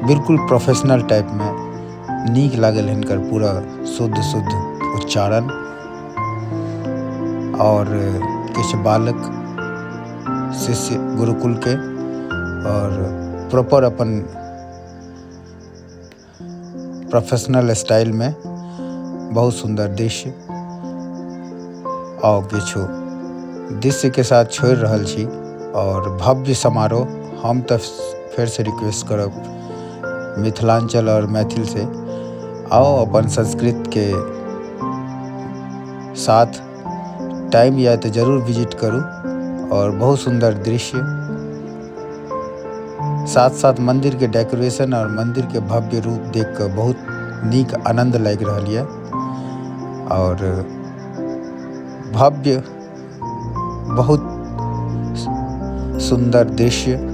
बिल्कुल professional type में नीक लागल हिनकर पूरा शुद्ध शुद्ध उच्चारण। और किछ बालक शिष्य गुरुकुल के और प्रॉपर अपन प्रोफेशनल स्टाइल में बहुत सुंदर दृश्य और किछु दृश्य के साथ छोड़ रहल छी। और भव्य समारोह हम तो फिर से रिक्वेस्ट करब मिथिलांचल और मैथिल से, आओ अपन संस्कृत के साथ टाइम या तो जरूर विजिट करूँ। और बहुत सुंदर दृश्य, साथ साथ मंदिर के डेकोरेशन और मंदिर के भव्य रूप देख कर बहुत नीक आनंद लग रही है। और भव्य बहुत सुंदर दृश्य